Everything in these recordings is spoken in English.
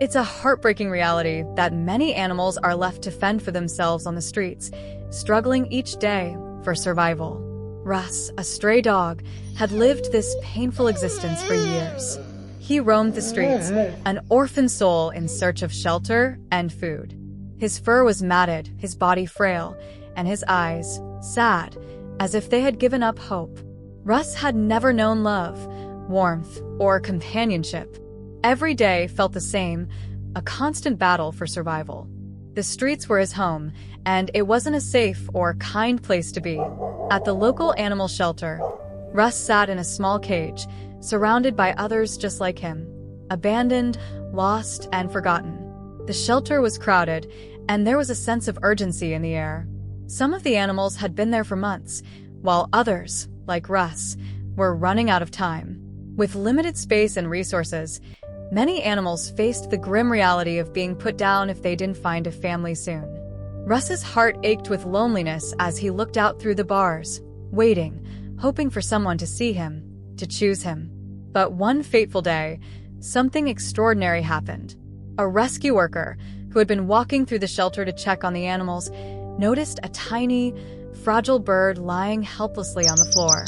It's a heartbreaking reality that many animals are left to fend for themselves on the streets, struggling each day for survival. Russ, a stray dog, had lived this painful existence for years. He roamed the streets, an orphan soul in search of shelter and food. His fur was matted, his body frail, and his eyes sad, as if they had given up hope. Russ had never known love, warmth, or companionship. Every day felt the same, a constant battle for survival. The streets were his home, and it wasn't a safe or kind place to be. At the local animal shelter, Russ sat in a small cage, surrounded by others just like him, abandoned, lost, and forgotten. The shelter was crowded, and there was a sense of urgency in the air. Some of the animals had been there for months, while others, like Russ, were running out of time. With limited space and resources, many animals faced the grim reality of being put down if they didn't find a family soon. Russ's heart ached with loneliness as he looked out through the bars, waiting, hoping for someone to see him, to choose him. But one fateful day, something extraordinary happened. A rescue worker, who had been walking through the shelter to check on the animals, noticed a tiny, fragile bird lying helplessly on the floor.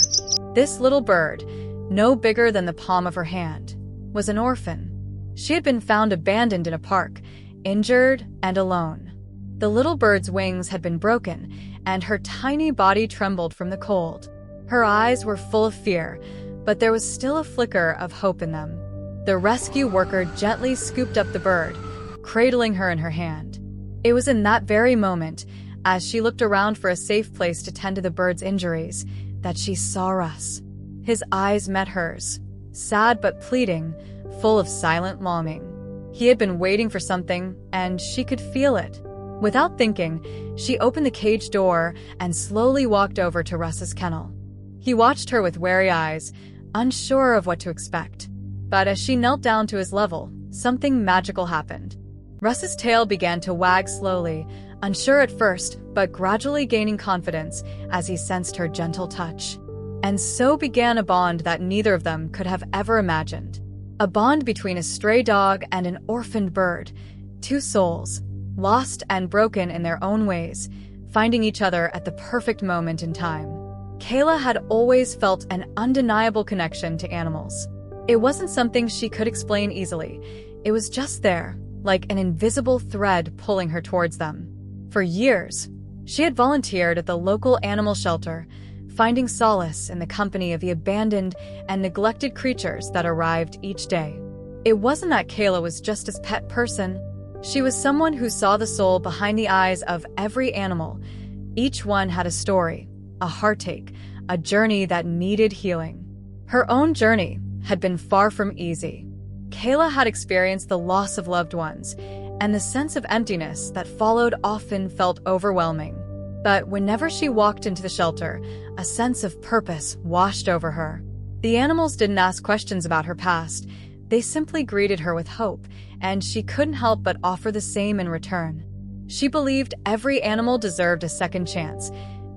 This little bird, no bigger than the palm of her hand, was an orphan. She had been found abandoned in a park, injured and alone. The little bird's wings had been broken, and her tiny body trembled from the cold. Her eyes were full of fear, but there was still a flicker of hope in them. The rescue worker gently scooped up the bird, cradling her in her hand. It was in that very moment, as she looked around for a safe place to tend to the bird's injuries, that she saw Russ. His eyes met hers, sad but pleading, full of silent longing. He had been waiting for something, and she could feel it. Without thinking, she opened the cage door and slowly walked over to Russ's kennel. He watched her with wary eyes, unsure of what to expect. But as she knelt down to his level, something magical happened. Russ's tail began to wag slowly, unsure at first, but gradually gaining confidence as he sensed her gentle touch. And so began a bond that neither of them could have ever imagined. A bond between a stray dog and an orphaned bird, two souls, lost and broken in their own ways, finding each other at the perfect moment in time. Kayla had always felt an undeniable connection to animals. It wasn't something she could explain easily. It was just there, like an invisible thread pulling her towards them. For years, she had volunteered at the local animal shelter, finding solace in the company of the abandoned and neglected creatures that arrived each day. It wasn't that Kayla was just his pet person. She was someone who saw the soul behind the eyes of every animal. Each one had a story, a heartache, a journey that needed healing. Her own journey had been far from easy. Kayla had experienced the loss of loved ones, and the sense of emptiness that followed often felt overwhelming. But whenever she walked into the shelter, a sense of purpose washed over her. The animals didn't ask questions about her past. They simply greeted her with hope, and she couldn't help but offer the same in return. She believed every animal deserved a second chance,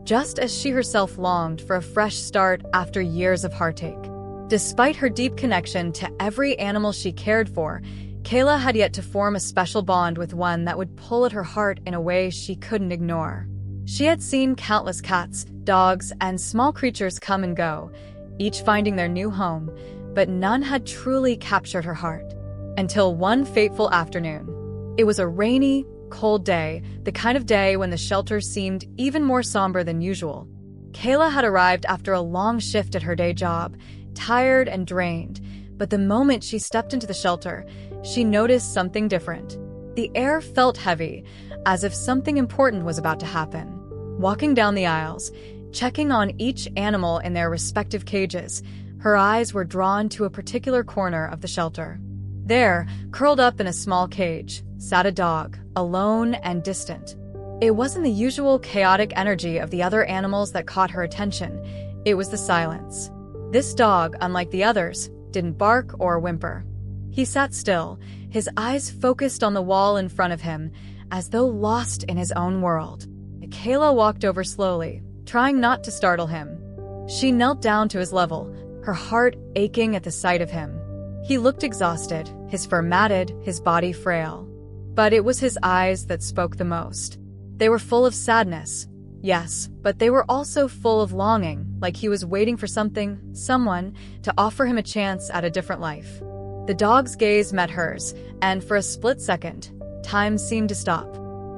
just as she herself longed for a fresh start after years of heartache. Despite her deep connection to every animal she cared for, Kayla had yet to form a special bond with one that would pull at her heart in a way she couldn't ignore. She had seen countless cats, dogs, and small creatures come and go, each finding their new home, but none had truly captured her heart. Until one fateful afternoon. It was a rainy, cold day, the kind of day when the shelter seemed even more somber than usual. Kayla had arrived after a long shift at her day job, tired and drained, but the moment she stepped into the shelter, she noticed something different. The air felt heavy, as if something important was about to happen. Walking down the aisles, checking on each animal in their respective cages, her eyes were drawn to a particular corner of the shelter. There, curled up in a small cage, sat a dog, alone and distant. It wasn't the usual chaotic energy of the other animals that caught her attention. It was the silence. This dog, unlike the others, didn't bark or whimper. He sat still, his eyes focused on the wall in front of him, as though lost in his own world. Kayla walked over slowly, trying not to startle him. She knelt down to his level, her heart aching at the sight of him. He looked exhausted, his fur matted, his body frail. But it was his eyes that spoke the most. They were full of sadness, yes, but they were also full of longing, like he was waiting for something, someone, to offer him a chance at a different life. The dog's gaze met hers, and for a split second, time seemed to stop.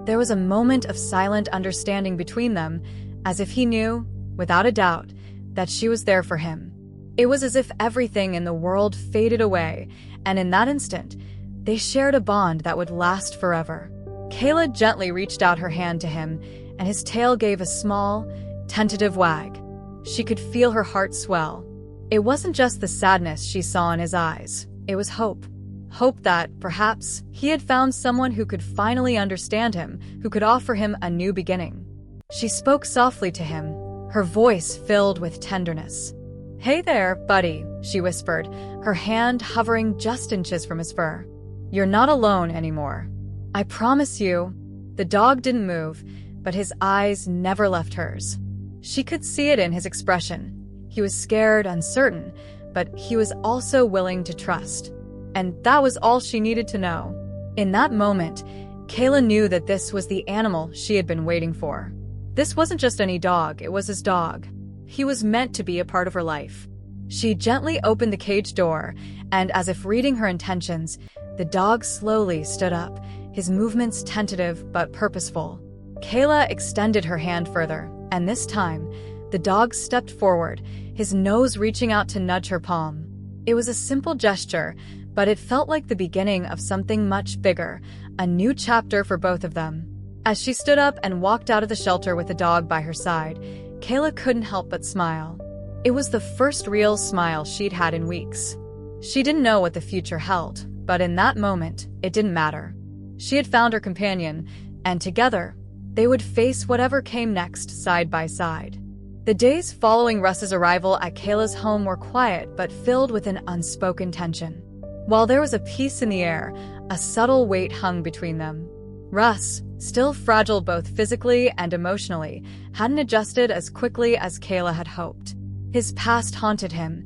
There was a moment of silent understanding between them, as if he knew, without a doubt, that she was there for him. It was as if everything in the world faded away, and in that instant, they shared a bond that would last forever. Kayla gently reached out her hand to him, and his tail gave a small, tentative wag. She could feel her heart swell. It wasn't just the sadness she saw in his eyes, it was hope. Hope that, perhaps, he had found someone who could finally understand him, who could offer him a new beginning. She spoke softly to him, her voice filled with tenderness. "Hey there, buddy," she whispered, her hand hovering just inches from his fur. "You're not alone anymore. I promise you." The dog didn't move, but his eyes never left hers. She could see it in his expression. He was scared, uncertain, but he was also willing to trust. And that was all she needed to know. In that moment, Kayla knew that this was the animal she had been waiting for. This wasn't just any dog, it was his dog. He was meant to be a part of her life. She gently opened the cage door, and as if reading her intentions, the dog slowly stood up, his movements tentative but purposeful. Kayla extended her hand further, and this time, the dog stepped forward, his nose reaching out to nudge her palm. It was a simple gesture, but it felt like the beginning of something much bigger, a new chapter for both of them. As she stood up and walked out of the shelter with the dog by her side, Kayla couldn't help but smile. It was the first real smile she'd had in weeks. She didn't know what the future held, but in that moment, it didn't matter. She had found her companion, and together, they would face whatever came next side by side. The days following Russ's arrival at Kayla's home were quiet but filled with an unspoken tension. While there was a peace in the air, a subtle weight hung between them. Russ, still fragile both physically and emotionally, hadn't adjusted as quickly as Kayla had hoped. His past haunted him,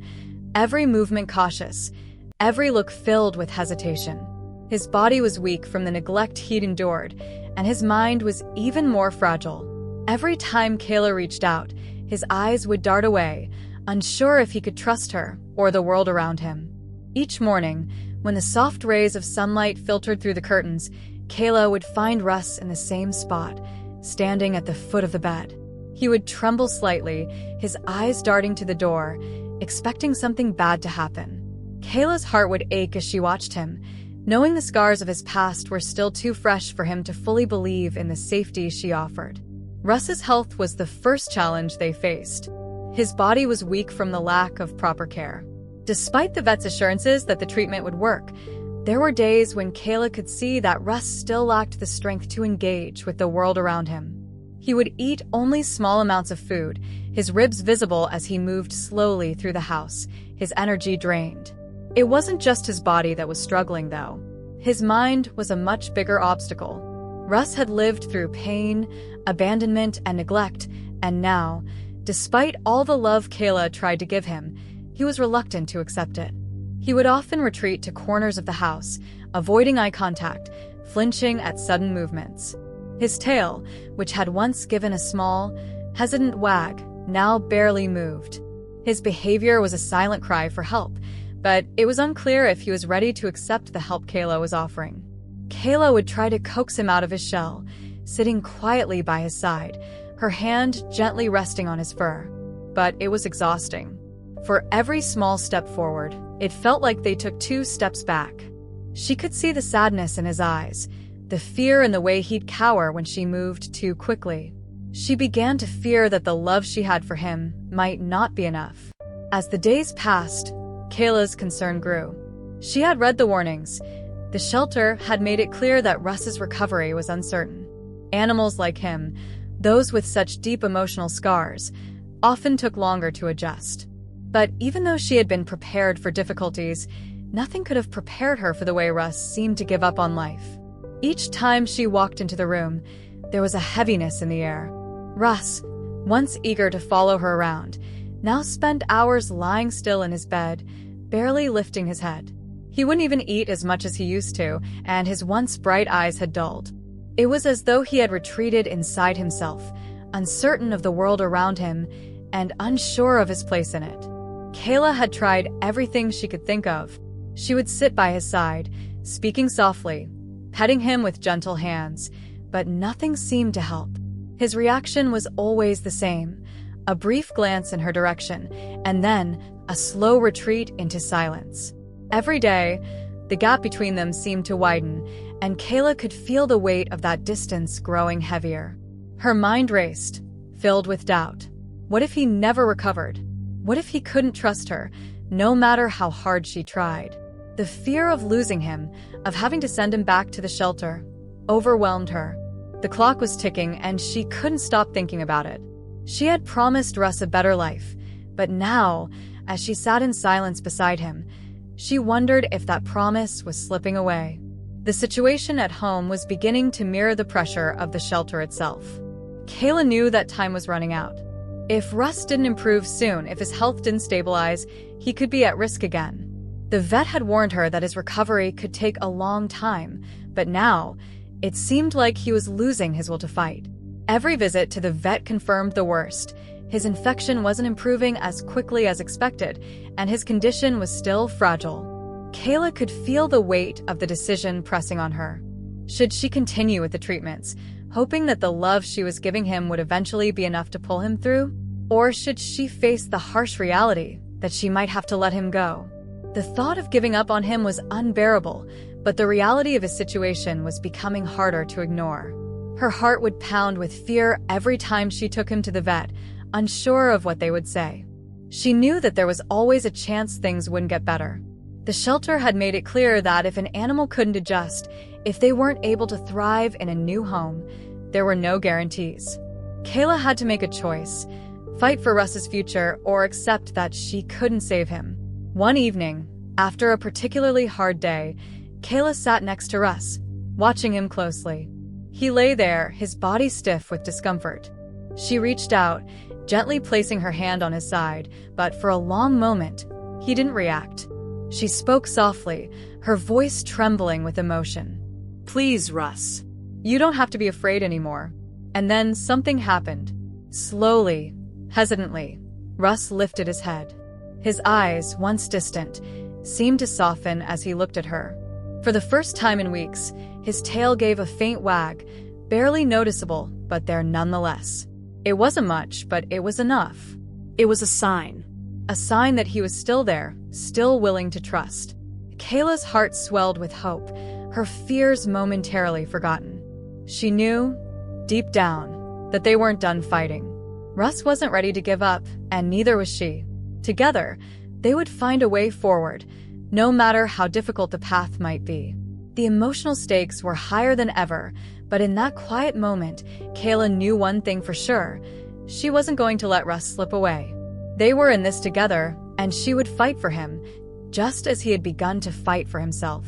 every movement cautious, every look filled with hesitation. His body was weak from the neglect he'd endured, and his mind was even more fragile. Every time Kayla reached out, his eyes would dart away, unsure if he could trust her or the world around him. Each morning, when the soft rays of sunlight filtered through the curtains, Kayla would find Russ in the same spot, standing at the foot of the bed. He would tremble slightly, his eyes darting to the door, expecting something bad to happen. Kayla's heart would ache as she watched him, knowing the scars of his past were still too fresh for him to fully believe in the safety she offered. Russ's health was the first challenge they faced. His body was weak from the lack of proper care. Despite the vet's assurances that the treatment would work, there were days when Kayla could see that Russ still lacked the strength to engage with the world around him. He would eat only small amounts of food, his ribs visible as he moved slowly through the house, his energy drained. It wasn't just his body that was struggling, though. His mind was a much bigger obstacle. Russ had lived through pain, abandonment, and neglect, and now, despite all the love Kayla tried to give him, he was reluctant to accept it. He would often retreat to corners of the house, avoiding eye contact, flinching at sudden movements. His tail, which had once given a small, hesitant wag, now barely moved. His behavior was a silent cry for help, but it was unclear if he was ready to accept the help Kayla was offering. Kayla would try to coax him out of his shell, sitting quietly by his side, her hand gently resting on his fur. But it was exhausting. For every small step forward, it felt like they took 2 steps back. She could see the sadness in his eyes, the fear in the way he'd cower when she moved too quickly. She began to fear that the love she had for him might not be enough. As the days passed, Kayla's concern grew. She had read the warnings. The shelter had made it clear that Russ's recovery was uncertain. Animals like him, those with such deep emotional scars, often took longer to adjust. But even though she had been prepared for difficulties, nothing could have prepared her for the way Russ seemed to give up on life. Each time she walked into the room, there was a heaviness in the air. Russ, once eager to follow her around, now spent hours lying still in his bed, barely lifting his head. He wouldn't even eat as much as he used to, and his once bright eyes had dulled. It was as though he had retreated inside himself, uncertain of the world around him and unsure of his place in it. Kayla had tried everything she could think of. She would sit by his side, speaking softly, petting him with gentle hands, but nothing seemed to help. His reaction was always the same, a brief glance in her direction, and then a slow retreat into silence. Every day, the gap between them seemed to widen, and Kayla could feel the weight of that distance growing heavier. Her mind raced, filled with doubt. What if he never recovered? What if he couldn't trust her, no matter how hard she tried? The fear of losing him, of having to send him back to the shelter, overwhelmed her. The clock was ticking, and she couldn't stop thinking about it. She had promised Russ a better life, but now, as she sat in silence beside him, she wondered if that promise was slipping away. The situation at home was beginning to mirror the pressure of the shelter itself. Kayla knew that time was running out. If Russ didn't improve soon, if his health didn't stabilize, he could be at risk again. The vet had warned her that his recovery could take a long time, but now, it seemed like he was losing his will to fight. Every visit to the vet confirmed the worst. His infection wasn't improving as quickly as expected, and his condition was still fragile. Kayla could feel the weight of the decision pressing on her. Should she continue with the treatments, hoping that the love she was giving him would eventually be enough to pull him through? Or should she face the harsh reality that she might have to let him go? The thought of giving up on him was unbearable, but the reality of his situation was becoming harder to ignore. Her heart would pound with fear every time she took him to the vet, unsure of what they would say. She knew that there was always a chance things wouldn't get better. The shelter had made it clear that if an animal couldn't adjust, if they weren't able to thrive in a new home, there were no guarantees. Kayla had to make a choice, fight for Russ's future or accept that she couldn't save him. One evening, after a particularly hard day, Kayla sat next to Russ, watching him closely. He lay there, his body stiff with discomfort. She reached out, gently placing her hand on his side, but for a long moment, he didn't react. She spoke softly, her voice trembling with emotion. "Please, Russ. You don't have to be afraid anymore." And then something happened. Slowly, hesitantly, Russ lifted his head. His eyes, once distant, seemed to soften as he looked at her. For the first time in weeks, his tail gave a faint wag, barely noticeable, but there nonetheless. It wasn't much, but it was enough. It was a sign that he was still there, still willing to trust. Kayla's heart swelled with hope, her fears momentarily forgotten. She knew, deep down, that they weren't done fighting. Russ wasn't ready to give up, and neither was she. Together, they would find a way forward, no matter how difficult the path might be. The emotional stakes were higher than ever, but in that quiet moment, Kayla knew one thing for sure. She wasn't going to let Russ slip away. They were in this together, and she would fight for him, just as he had begun to fight for himself.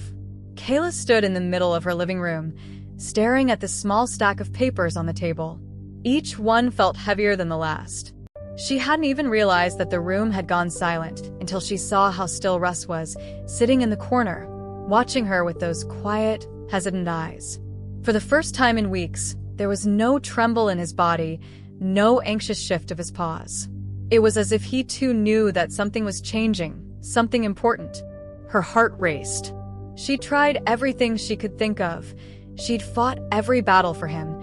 Kayla stood in the middle of her living room, staring at the small stack of papers on the table. Each one felt heavier than the last. She hadn't even realized that the room had gone silent until she saw how still Russ was, sitting in the corner, watching her with those quiet, hesitant eyes. For the first time in weeks, there was no tremble in his body, no anxious shift of his paws. It was as if he too knew that something was changing, something important. Her heart raced. She tried everything she could think of. She'd fought every battle for him,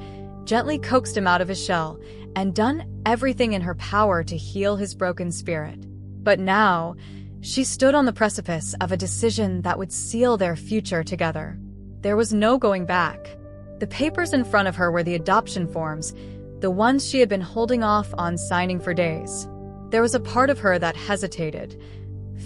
gently coaxed him out of his shell, and done everything in her power to heal his broken spirit. But now, she stood on the precipice of a decision that would seal their future together. There was no going back. The papers in front of her were the adoption forms, the ones she had been holding off on signing for days. There was a part of her that hesitated,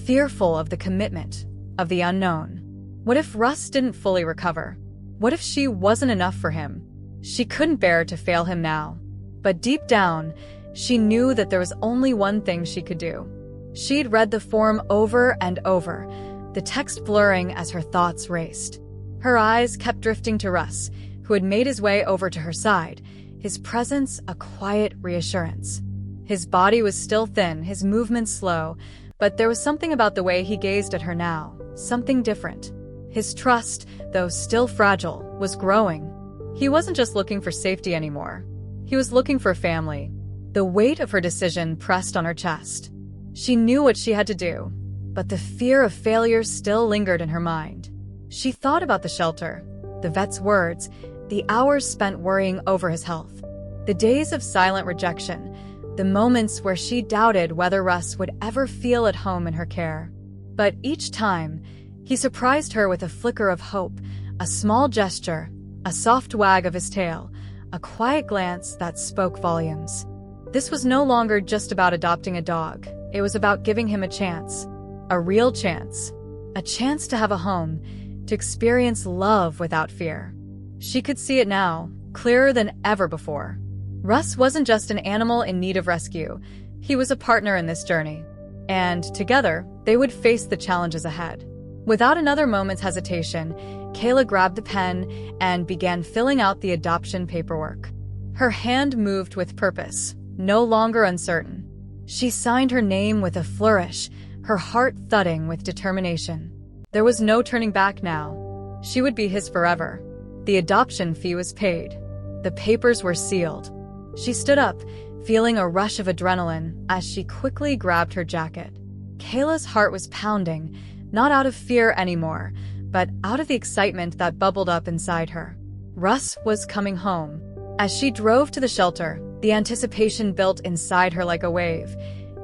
fearful of the commitment, of the unknown. What if Russ didn't fully recover? What if she wasn't enough for him? She couldn't bear to fail him now. But deep down, she knew that there was only one thing she could do. She'd read the form over and over, the text blurring as her thoughts raced. Her eyes kept drifting to Russ, who had made his way over to her side, his presence a quiet reassurance. His body was still thin, his movements slow, but there was something about the way he gazed at her now, something different. His trust, though still fragile, was growing. He wasn't just looking for safety anymore. He was looking for family. The weight of her decision pressed on her chest. She knew what she had to do, but the fear of failure still lingered in her mind. She thought about the shelter, the vet's words, the hours spent worrying over his health, the days of silent rejection, the moments where she doubted whether Russ would ever feel at home in her care. But each time, he surprised her with a flicker of hope, a small gesture, a soft wag of his tail, a quiet glance that spoke volumes. This was no longer just about adopting a dog. It was about giving him a chance, a real chance, a chance to have a home, to experience love without fear. She could see it now, clearer than ever before. Russ wasn't just an animal in need of rescue. He was a partner in this journey. And together, they would face the challenges ahead. Without another moment's hesitation, Kayla grabbed the pen and began filling out the adoption paperwork. Her hand moved with purpose, no longer uncertain. She signed her name with a flourish, her heart thudding with determination. There was no turning back now. She would be his forever. The adoption fee was paid. The papers were sealed. She stood up, feeling a rush of adrenaline as she quickly grabbed her jacket. Kayla's heart was pounding, not out of fear anymore, but out of the excitement that bubbled up inside her. Russ was coming home. As she drove to the shelter, the anticipation built inside her like a wave,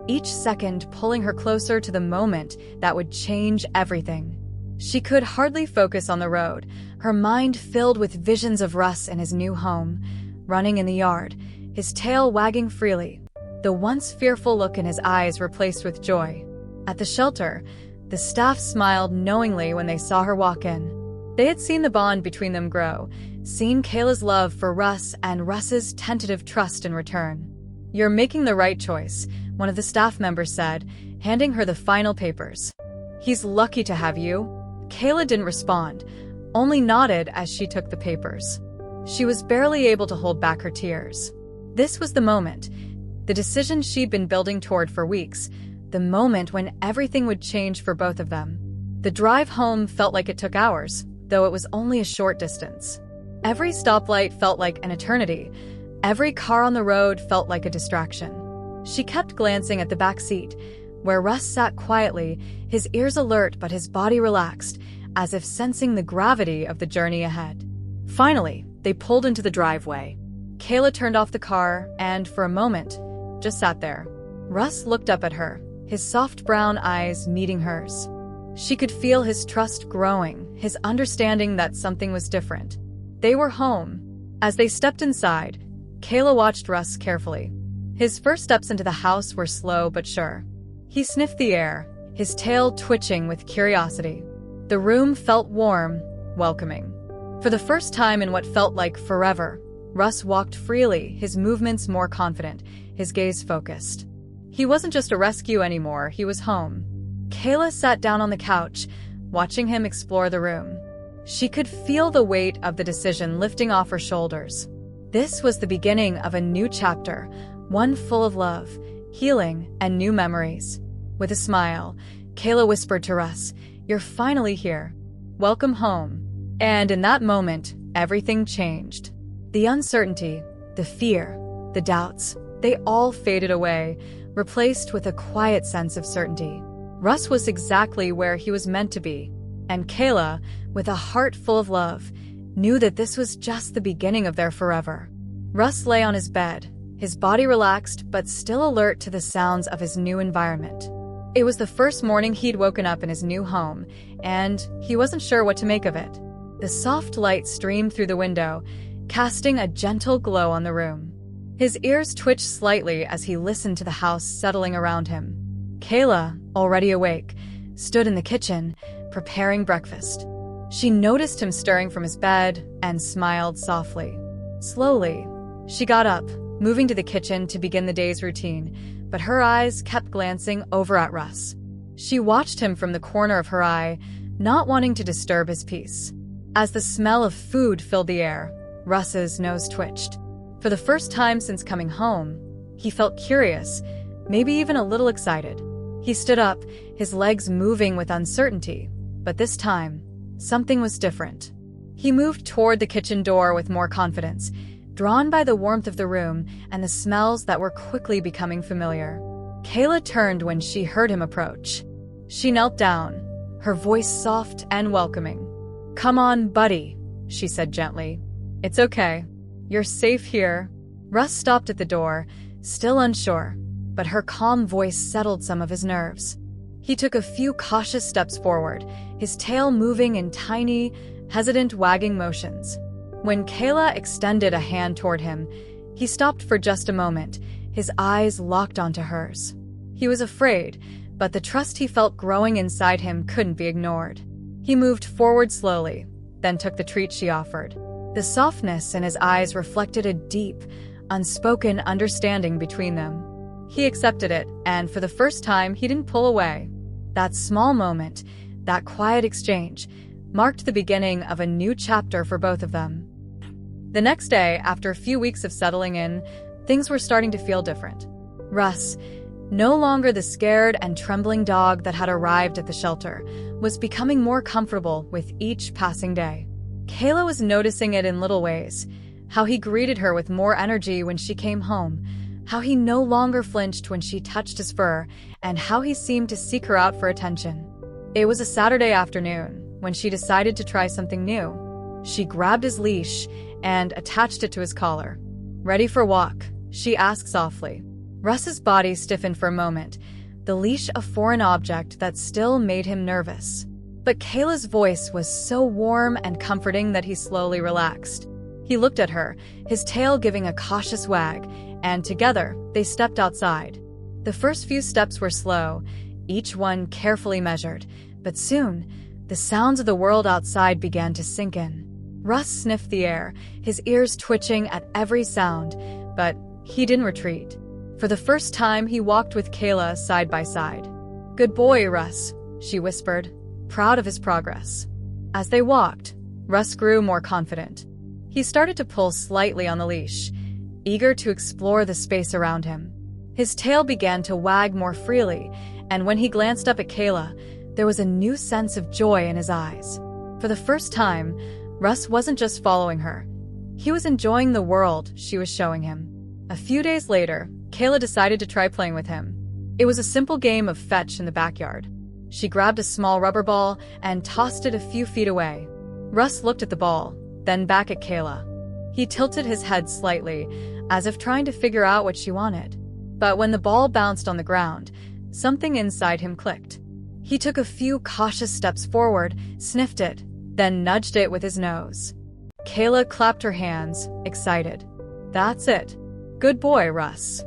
each second pulling her closer to the moment that would change everything. She could hardly focus on the road, her mind filled with visions of Russ in his new home, running in the yard, his tail wagging freely, the once fearful look in his eyes replaced with joy. At the shelter, the staff smiled knowingly when they saw her walk in. They had seen the bond between them grow, seen Kayla's love for Russ and Russ's tentative trust in return. "You're making the right choice," one of the staff members said, handing her the final papers. "He's lucky to have you." Kayla didn't respond, only nodded as she took the papers. She was barely able to hold back her tears. This was the moment, the decision she'd been building toward for weeks, the moment when everything would change for both of them. The drive home felt like it took hours, though it was only a short distance. Every stoplight felt like an eternity. Every car on the road felt like a distraction. She kept glancing at the back seat, where Russ sat quietly, his ears alert but his body relaxed, as if sensing the gravity of the journey ahead. Finally, they pulled into the driveway. Kayla turned off the car and, for a moment, just sat there. Russ looked up at her, his soft brown eyes meeting hers. She could feel his trust growing, his understanding that something was different. They were home. As they stepped inside, Kayla watched Russ carefully. His first steps into the house were slow but sure. He sniffed the air, his tail twitching with curiosity. The room felt warm, welcoming. For the first time in what felt like forever, Russ walked freely, his movements more confident, his gaze focused. He wasn't just a rescue anymore, he was home. Kayla sat down on the couch, watching him explore the room. She could feel the weight of the decision lifting off her shoulders. This was the beginning of a new chapter, one full of love, healing, and new memories. With a smile, Kayla whispered to Russ, "You're finally here. Welcome home." And in that moment, everything changed. The uncertainty, the fear, the doubts, they all faded away, replaced with a quiet sense of certainty. Russ was exactly where he was meant to be, and Kayla, with a heart full of love, knew that this was just the beginning of their forever. Russ lay on his bed, his body relaxed but still alert to the sounds of his new environment. It was the first morning he'd woken up in his new home, and he wasn't sure what to make of it. The soft light streamed through the window, casting a gentle glow on the room. His ears twitched slightly as he listened to the house settling around him. Kayla, already awake, stood in the kitchen, preparing breakfast. She noticed him stirring from his bed and smiled softly. Slowly, she got up, moving to the kitchen to begin the day's routine, but her eyes kept glancing over at Russ. She watched him from the corner of her eye, not wanting to disturb his peace. As the smell of food filled the air, Russ's nose twitched. For the first time since coming home, he felt curious, maybe even a little excited. He stood up, his legs moving with uncertainty, but this time, something was different. He moved toward the kitchen door with more confidence, drawn by the warmth of the room and the smells that were quickly becoming familiar. Kayla turned when she heard him approach. She knelt down, her voice soft and welcoming. "Come on, buddy," she said gently. "It's okay. You're safe here." Russ stopped at the door, still unsure, but her calm voice settled some of his nerves. He took a few cautious steps forward, his tail moving in tiny, hesitant wagging motions. When Kayla extended a hand toward him, he stopped for just a moment, his eyes locked onto hers. He was afraid, but the trust he felt growing inside him couldn't be ignored. He moved forward slowly, then took the treat she offered. The softness in his eyes reflected a deep, unspoken understanding between them. He accepted it, and for the first time, he didn't pull away. That small moment, that quiet exchange, marked the beginning of a new chapter for both of them. The next day, after a few weeks of settling in, things were starting to feel different. Russ, no longer the scared and trembling dog that had arrived at the shelter, was becoming more comfortable with each passing day. Kayla was noticing it in little ways, how he greeted her with more energy when she came home, how he no longer flinched when she touched his fur, and how he seemed to seek her out for attention. It was a Saturday afternoon when she decided to try something new. She grabbed his leash and attached it to his collar. "Ready for walk?" she asked softly. Russ's body stiffened for a moment, the leash a foreign object that still made him nervous. But Kayla's voice was so warm and comforting that he slowly relaxed. He looked at her, his tail giving a cautious wag, and together they stepped outside. The first few steps were slow, each one carefully measured, but soon, the sounds of the world outside began to sink in. Russ sniffed the air, his ears twitching at every sound, but he didn't retreat. For the first time, he walked with Kayla side by side. "Good boy, Russ," she whispered, proud of his progress. As they walked, Russ grew more confident. He started to pull slightly on the leash, eager to explore the space around him. His tail began to wag more freely, and when he glanced up at Kayla, there was a new sense of joy in his eyes. For the first time, Russ wasn't just following her. He was enjoying the world she was showing him. A few days later, Kayla decided to try playing with him. It was a simple game of fetch in the backyard. She grabbed a small rubber ball and tossed it a few feet away. Russ looked at the ball, then back at Kayla. He tilted his head slightly, as if trying to figure out what she wanted. But when the ball bounced on the ground, something inside him clicked. He took a few cautious steps forward, sniffed it, then nudged it with his nose. Kayla clapped her hands, excited. "That's it. Good boy, Russ."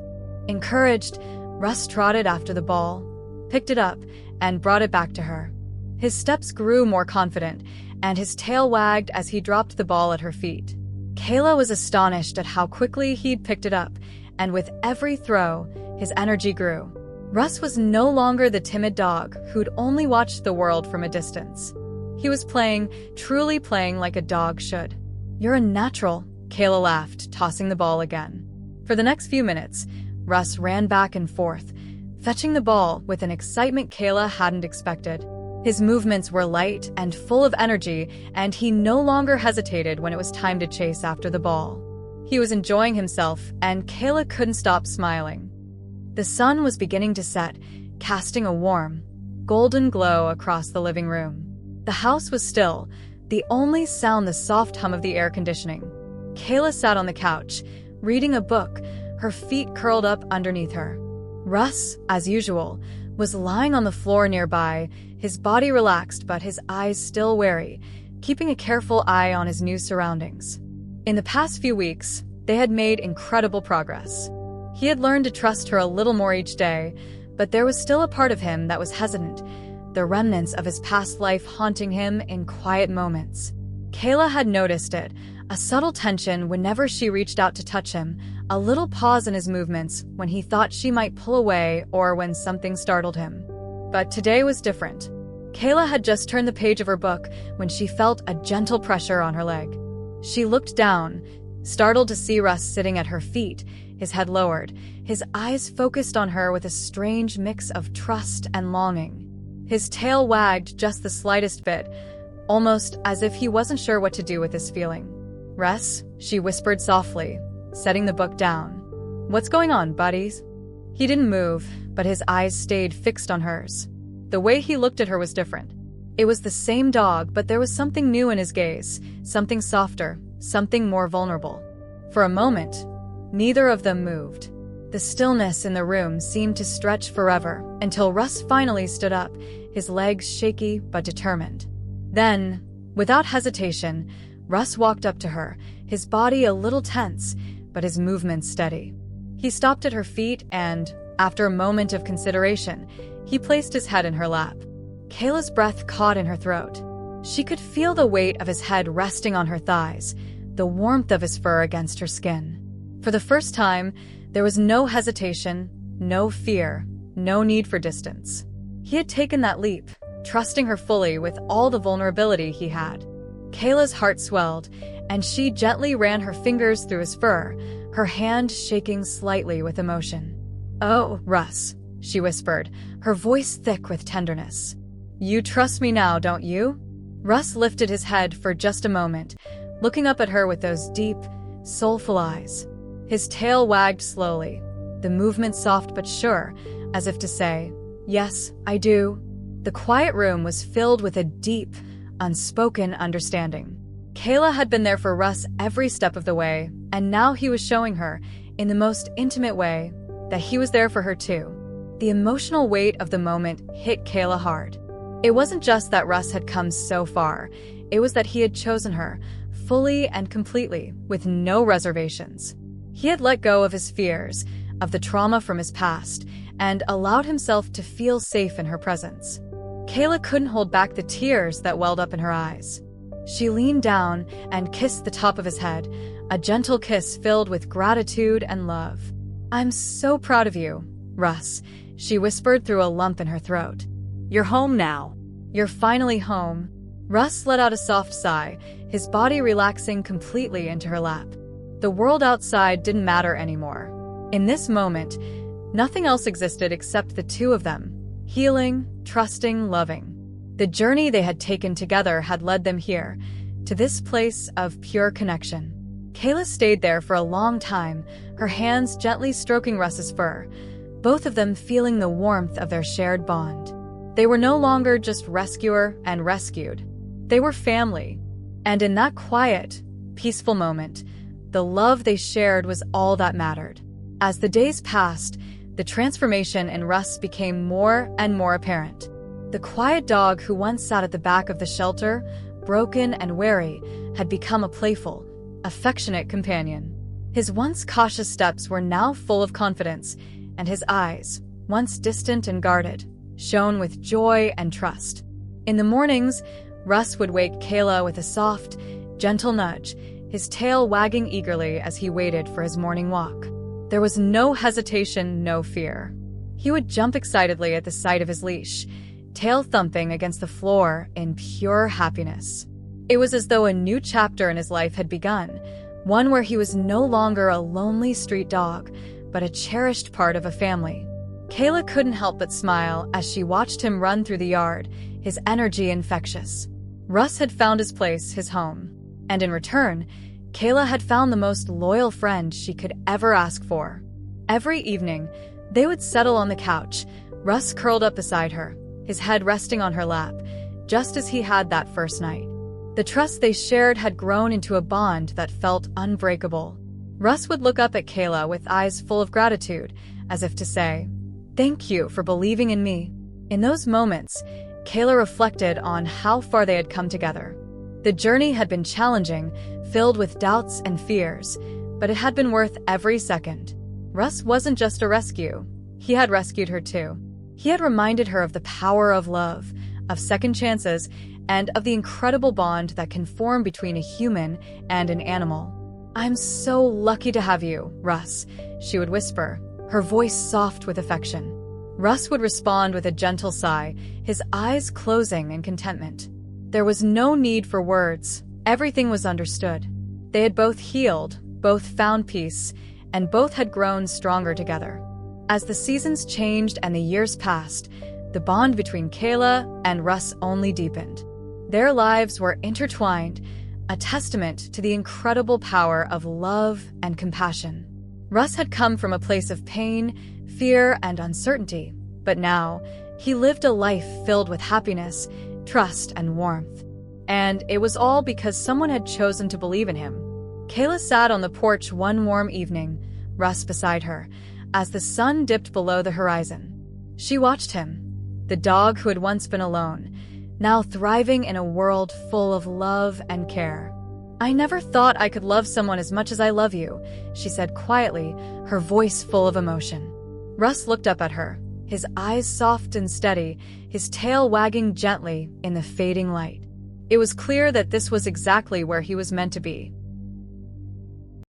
Encouraged, Russ trotted after the ball, picked it up, and brought it back to her. His steps grew more confident, and his tail wagged as he dropped the ball at her feet. Kayla was astonished at how quickly he'd picked it up, and with every throw, his energy grew. Russ was no longer the timid dog who'd only watched the world from a distance. He was playing, truly playing like a dog should. "You're a natural," Kayla laughed, tossing the ball again. For the next few minutes, Russ ran back and forth, fetching the ball with an excitement Kayla hadn't expected. His movements were light and full of energy, and he no longer hesitated when it was time to chase after the ball. He was enjoying himself, and Kayla couldn't stop smiling. The sun was beginning to set, casting a warm, golden glow across the living room. The house was still, the only sound the soft hum of the air conditioning. Kayla sat on the couch, reading a book, her feet curled up underneath her. Russ, as usual, was lying on the floor nearby, his body relaxed but his eyes still wary, keeping a careful eye on his new surroundings. In the past few weeks, they had made incredible progress. He had learned to trust her a little more each day, but there was still a part of him that was hesitant, the remnants of his past life haunting him in quiet moments. Kayla had noticed it, a subtle tension whenever she reached out to touch him, a little pause in his movements when he thought she might pull away or when something startled him. But today was different. Kayla had just turned the page of her book when she felt a gentle pressure on her leg. She looked down, startled to see Russ sitting at her feet, his head lowered, his eyes focused on her with a strange mix of trust and longing. His tail wagged just the slightest bit, almost as if he wasn't sure what to do with this feeling. "Russ," she whispered softly, setting the book down. "What's going on, buddies?" He didn't move, but his eyes stayed fixed on hers. The way he looked at her was different. It was the same dog, but there was something new in his gaze, something softer, something more vulnerable. For a moment, neither of them moved. The stillness in the room seemed to stretch forever, until Russ finally stood up, his legs shaky but determined. Then, without hesitation, Russ walked up to her, his body a little tense, but his movements steady. He stopped at her feet and, after a moment of consideration, he placed his head in her lap. Kayla's breath caught in her throat. She could feel the weight of his head resting on her thighs, the warmth of his fur against her skin. For the first time, there was no hesitation, no fear, no need for distance. He had taken that leap, trusting her fully with all the vulnerability he had. Kayla's heart swelled, and she gently ran her fingers through his fur, her hand shaking slightly with emotion. "Oh, Russ," she whispered, her voice thick with tenderness. "You trust me now, don't you?" Russ lifted his head for just a moment, looking up at her with those deep, soulful eyes. His tail wagged slowly, the movement soft but sure, as if to say, "Yes, I do." The quiet room was filled with a deep, unspoken understanding. Kayla had been there for Russ every step of the way, and now he was showing her, in the most intimate way, that he was there for her too. The emotional weight of the moment hit Kayla hard. It wasn't just that Russ had come so far, it was that he had chosen her, fully and completely, with no reservations. He had let go of his fears, of the trauma from his past, and allowed himself to feel safe in her presence. Kayla couldn't hold back the tears that welled up in her eyes. She leaned down and kissed the top of his head, a gentle kiss filled with gratitude and love. "I'm so proud of you, Russ," she whispered through a lump in her throat. "You're home now. You're finally home." Russ let out a soft sigh, his body relaxing completely into her lap. The world outside didn't matter anymore. In this moment, nothing else existed except the two of them, healing, trusting, loving. The journey they had taken together had led them here, to this place of pure connection. Kayla stayed there for a long time, her hands gently stroking Russ's fur, both of them feeling the warmth of their shared bond. They were no longer just rescuer and rescued. They were family. And in that quiet, peaceful moment, the love they shared was all that mattered. As the days passed, the transformation in Russ became more and more apparent. The quiet dog who once sat at the back of the shelter, broken and wary, had become a playful, affectionate companion. His once cautious steps were now full of confidence, and his eyes, once distant and guarded, shone with joy and trust. In the mornings, Russ would wake Kayla with a soft, gentle nudge, his tail wagging eagerly as he waited for his morning walk. There was no hesitation, no fear. He would jump excitedly at the sight of his leash, tail thumping against the floor in pure happiness. It was as though a new chapter in his life had begun, one where he was no longer a lonely street dog, but a cherished part of a family. Kayla couldn't help but smile as she watched him run through the yard, his energy infectious. Russ had found his place, his home. And in return, Kayla had found the most loyal friend she could ever ask for. Every evening, they would settle on the couch, Russ curled up beside her, his head resting on her lap, just as he had that first night. The trust they shared had grown into a bond that felt unbreakable. Russ would look up at Kayla with eyes full of gratitude, as if to say, "Thank you for believing in me." In those moments, Kayla reflected on how far they had come together. The journey had been challenging, filled with doubts and fears, but it had been worth every second. Russ wasn't just a rescue. He had rescued her too. He had reminded her of the power of love, of second chances, and of the incredible bond that can form between a human and an animal. "I'm so lucky to have you, Russ," she would whisper, her voice soft with affection. Russ would respond with a gentle sigh, his eyes closing in contentment. There was no need for words. Everything was understood. They had both healed, both found peace, and both had grown stronger together. As the seasons changed and the years passed, The bond between Kayla and Russ only deepened. Their lives were intertwined, a testament to the incredible power of love and compassion. Russ had come from a place of pain, fear, and uncertainty, but now he lived a life filled with happiness, trust, and warmth. And it was all because someone had chosen to believe in him. Kayla sat on the porch one warm evening, Russ beside her, as the sun dipped below the horizon. She watched him, the dog who had once been alone, now thriving in a world full of love and care. "I never thought I could love someone as much as I love you," she said quietly, her voice full of emotion. Russ looked up at her, his eyes soft and steady, his tail wagging gently in the fading light. It was clear that this was exactly where he was meant to be.